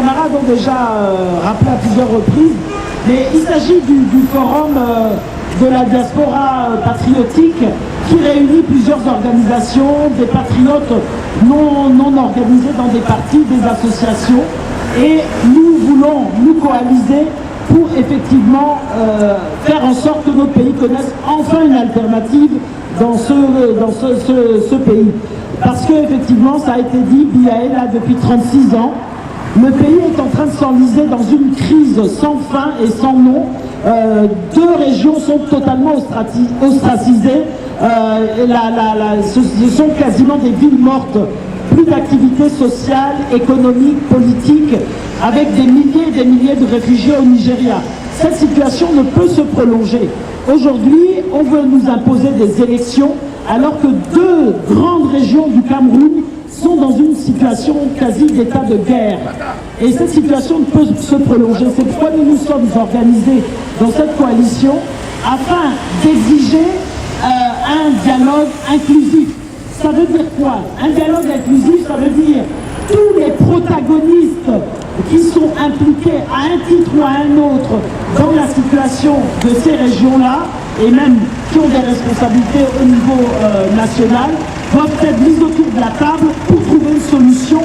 camarades ont déjà rappelé à plusieurs reprises, mais il s'agit du forum de la diaspora patriotique qui réunit plusieurs organisations, des patriotes non organisés dans des partis, des associations, et nous voulons nous coaliser pour effectivement faire en sorte que notre pays connaisse enfin une alternative dans ce pays. Parce que effectivement, ça a été dit, Biya est là depuis 36 ans. Le pays est en train de s'enliser dans une crise sans fin et sans nom. Deux régions sont totalement ostracisées. Ce sont quasiment des villes mortes. Plus d'activités sociales, économiques, politiques, avec des milliers et des milliers de réfugiés au Nigeria. Cette situation ne peut se prolonger. Aujourd'hui, on veut nous imposer des élections alors que deux grandes régions du Cameroun sont dans une situation quasi d'état de guerre. Et cette situation ne peut se prolonger. C'est pourquoi nous nous sommes organisés dans cette coalition afin d'exiger un dialogue inclusif. Ça veut dire quoi? Un dialogue inclusif, ça veut dire tous les protagonistes qui sont impliqués à un titre ou à un autre dans la situation de ces régions-là, et même qui ont des responsabilités au niveau national, doivent être mis autour de la table pour trouver une solution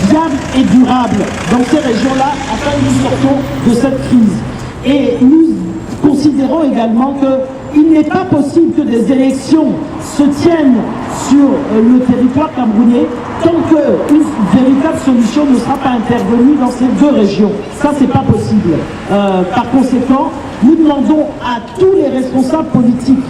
viable et durable dans ces régions-là afin que nous sortons de cette crise. Et nous considérons également qu'il n'est pas possible que des élections se tiennent sur le territoire camerounais tant qu'une véritable solution ne sera pas intervenue dans ces deux régions. Ça, c'est pas possible. Par conséquent, nous demandons à tous les responsables politiques,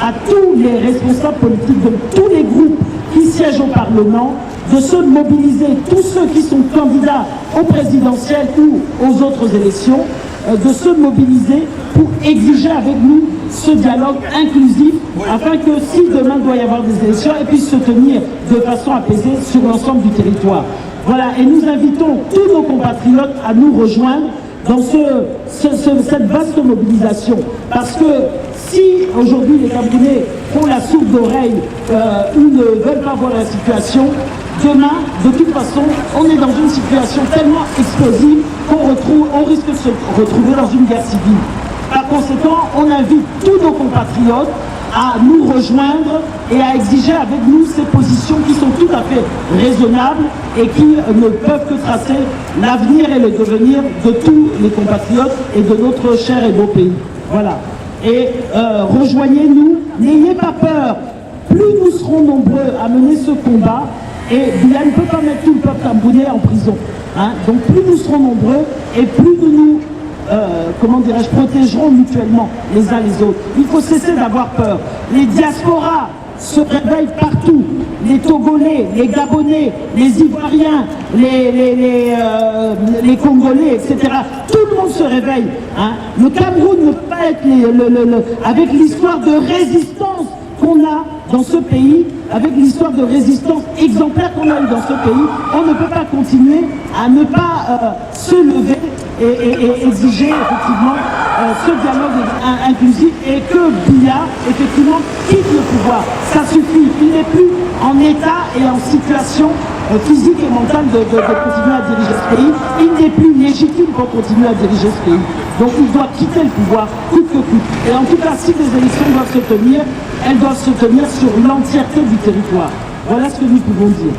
de tous les groupes qui siègent au Parlement, de se mobiliser, tous ceux qui sont candidats aux présidentielles ou aux autres élections, de se mobiliser pour exiger avec nous ce dialogue inclusif, afin que si demain doit y avoir des élections, elles puissent se tenir de façon apaisée sur l'ensemble du territoire. Voilà, et nous invitons tous nos compatriotes à nous rejoindre dans cette vaste mobilisation. Parce que si aujourd'hui les Camerounais font la sourde d'oreille ou ne veulent pas voir la situation, demain, de toute façon, on est dans une situation tellement explosive qu'on risque de se retrouver dans une guerre civile. Par conséquent, on invite tous nos compatriotes à nous rejoindre et à exiger avec nous ces positions qui sont tout à fait raisonnables et qui ne peuvent que tracer l'avenir et le devenir de tous les compatriotes et de notre cher et beau pays. Voilà. Et rejoignez-nous, n'ayez pas peur. Plus nous serons nombreux à mener ce combat, et Biya ne peut pas mettre tout le peuple camerounais en prison. Hein. Donc plus nous serons nombreux et plus nous protégerons mutuellement les uns les autres. Il faut cesser d'avoir peur. Les diasporas se réveillent partout. Les Togolais, les Gabonais, les Ivoiriens, les Congolais, etc. Tout le monde se réveille. Hein. Le Cameroun ne peut pas être avec l'histoire de résistance qu'on a dans ce pays, avec l'histoire de résistance exemplaire qu'on a eu dans ce pays, on ne peut pas continuer à ne pas se lever et exiger effectivement ce dialogue inclusif et que Biya effectivement quitte le pouvoir. Ça suffit, il n'est plus en état et en situation physique et mentale de continuer à diriger ce pays. Il n'est plus légitime pour continuer à diriger ce pays. Donc il doit quitter le pouvoir coûte que coûte. Et en tout cas, si des élections doivent se tenir, elles doivent se tenir sur l'entièreté du territoire. Voilà ce que nous pouvons dire.